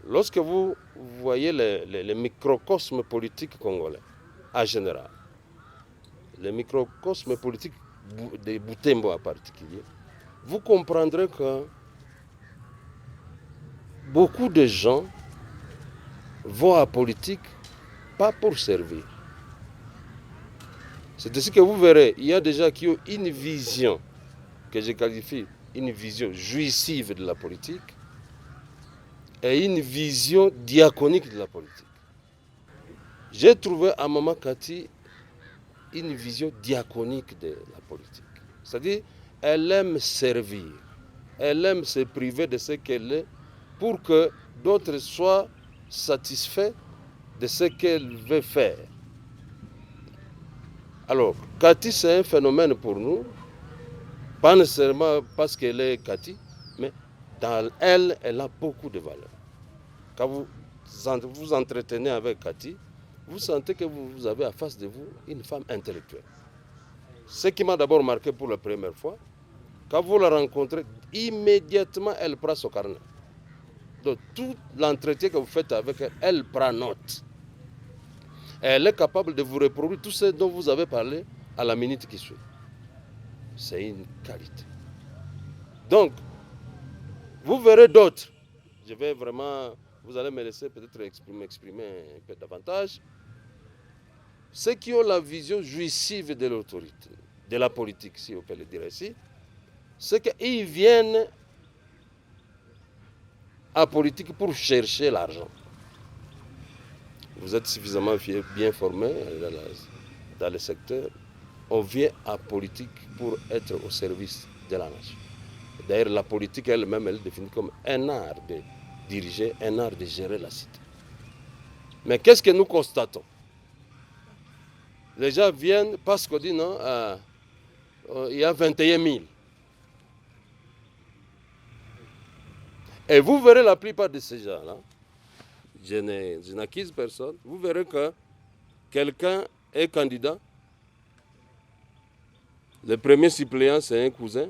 Lorsque vous voyez les microcosmes politiques congolais, en général, les microcosmes politiques de Butembo en particulier, vous comprendrez que beaucoup de gens vont à politique pas pour servir. C'est ainsi que vous verrez, il y a des gens qui ont une vision, que je qualifie une vision jouissive de la politique, et une vision diaconique de la politique. J'ai trouvé à Maman Kati une vision diaconique de la politique. C'est-à-dire, elle aime servir, elle aime se priver de ce qu'elle est pour que d'autres soient satisfaits de ce qu'elle veut faire. Alors, Kati, c'est un phénomène pour nous, pas nécessairement parce qu'elle est Kati, mais dans elle, elle a beaucoup de valeur. Quand vous vous entretenez avec Kati, vous sentez que vous avez à face de vous une femme intellectuelle. Ce qui m'a d'abord marqué pour la première fois, quand vous la rencontrez, immédiatement elle prend son carnet. Donc tout l'entretien que vous faites avec elle, elle prend note. Elle est capable de vous reproduire tout ce dont vous avez parlé à la minute qui suit. C'est une qualité. Donc, vous verrez d'autres. Je vais vraiment, vous allez me laisser peut-être m'exprimer un peu davantage. Ceux qui ont la vision jouissive de l'autorité, de la politique, si on peut le dire ainsi, c'est qu'ils viennent à politique pour chercher l'argent. Vous êtes suffisamment bien formé dans le secteur. On vient à politique pour être au service de la nation. D'ailleurs, la politique elle-même, elle est définie comme un art de diriger, un art de gérer la cité. Mais qu'est-ce que nous constatons? Les gens viennent parce qu'on dit non, il y a 21 000. Et vous verrez la plupart de ces gens-là, je n'accuse personne, vous verrez que quelqu'un est candidat. Le premier suppléant, c'est un cousin.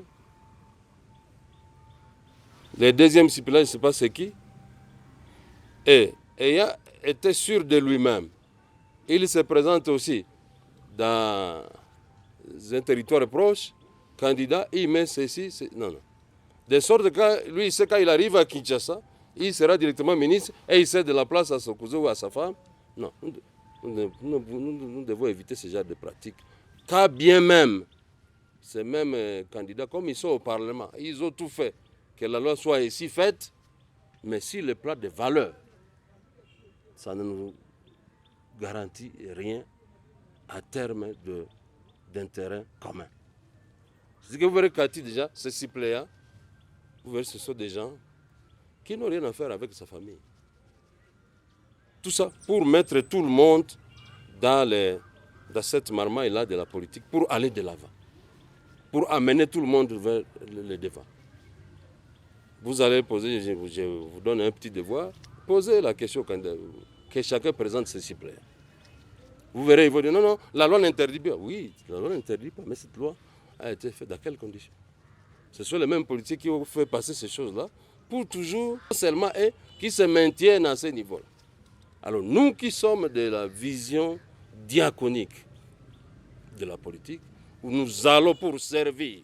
Le deuxième suppléant, je ne sais pas c'est qui. Et ayant été sûr de lui-même, il se présente aussi dans un territoire proche, candidat, il met ceci, non, non. De sorte que lui, il sait quand il arrive à Kinshasa, il sera directement ministre et il cède de la place à son cousin ou à sa femme. Non, nous devons éviter ce genre de pratiques. Car bien même, ces mêmes candidats, comme ils sont au Parlement, ils ont tout fait que la loi soit ici faite, mais sur le plan des valeurs, ça ne nous garantit rien à terme d'intérêt commun. C'est que vous verrez Kati déjà, ce suppléant, vous verrez ce sont des gens qui n'ont rien à faire avec sa famille. Tout ça pour mettre tout le monde dans cette marmaille-là de la politique, pour aller de l'avant, pour amener tout le monde vers le devant. Vous allez poser, je vous donne un petit devoir, posez la question que chacun présente ses suppléants. Vous verrez, ils vont dire non, non, la loi n'interdit pas. Oui, la loi n'interdit pas, mais cette loi a été faite dans quelles conditions? Ce sont les mêmes politiques qui ont fait passer ces choses-là pour toujours seulement et qui se maintiennent à ce niveau-là. Alors nous qui sommes de la vision diaconique de la politique, où nous allons pour servir,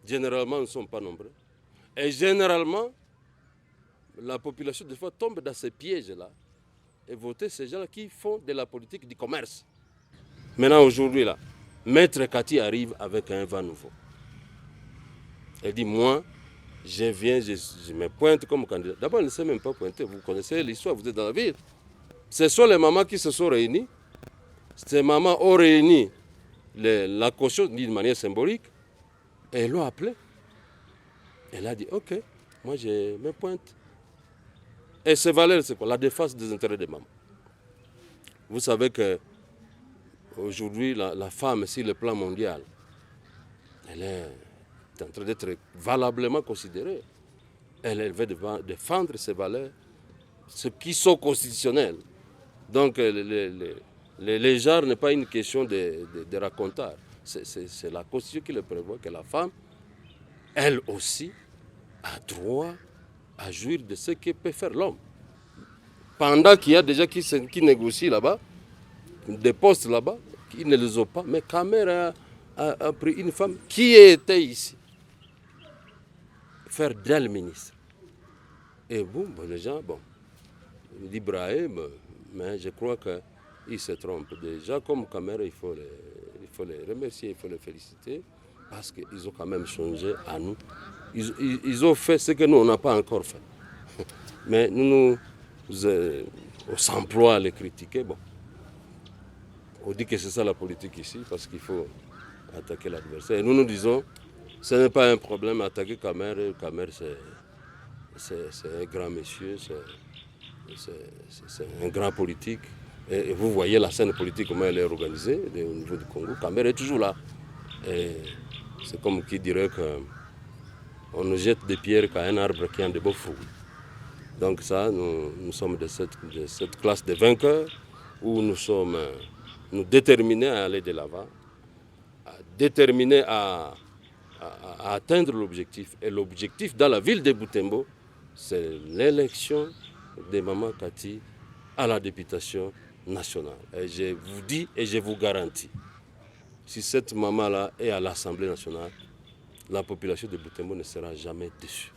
généralement nous ne sommes pas nombreux. Et généralement, la population des fois tombe dans ces pièges-là et voter ces gens-là qui font de la politique du commerce. Maintenant, aujourd'hui, là, Maître Kati arrive avec un vent nouveau. Elle dit, moi, je viens, je me pointe comme candidat. D'abord, elle ne sait même pas pointer. Vous connaissez l'histoire, vous êtes dans la ville. Ce sont les mamans qui se sont réunies. Ces mamans ont réuni la caution d'une manière symbolique. Et elles l'ont appelée. Elle a dit, ok, moi je me pointe. Et ces valeurs, c'est quoi? La défense des intérêts des mamans. Vous savez qu'aujourd'hui, la femme, sur le plan mondial, elle est en train d'être valablement considérée. Elle veut défendre ses valeurs, ce qui sont constitutionnelles. Donc, les genres n'est pas une question de raconteur. C'est la Constitution qui le prévoit, que la femme, elle aussi, a droit à jouir de ce que peut faire l'homme. Pendant qu'il y a déjà qui négocient là-bas, des postes là-bas, qui ne les ont pas, mais Kamer a pris une femme qui était ici, faire d'elle ministre. Et bon, les gens, bon, l'Ibrahim, mais je crois qu'ils se trompent. Déjà, comme Kamer, il faut les remercier, il faut les féliciter, parce qu'ils ont quand même changé à nous. Ils ont fait ce que nous, on n'a pas encore fait. Mais on s'emploie à les critiquer. Bon. On dit que c'est ça la politique ici, parce qu'il faut attaquer l'adversaire. Et nous disons, ce n'est pas un problème attaquer Kamer. Kamer, c'est un grand monsieur, c'est un grand politique. Et vous voyez la scène politique, comment elle est organisée au niveau du Congo. Kamer est toujours là. Et c'est comme qui dirait qu'on ne jette des pierres qu'à un arbre qui a de beaux fruits. Donc ça, nous sommes de cette classe de vainqueurs où nous sommes déterminés à aller de l'avant, déterminés à atteindre l'objectif. Et l'objectif dans la ville de Butembo, c'est l'élection de Maman Kati à la députation nationale. Et je vous dis et je vous garantis, si cette maman-là est à l'Assemblée nationale, la population de Butembo ne sera jamais déçue.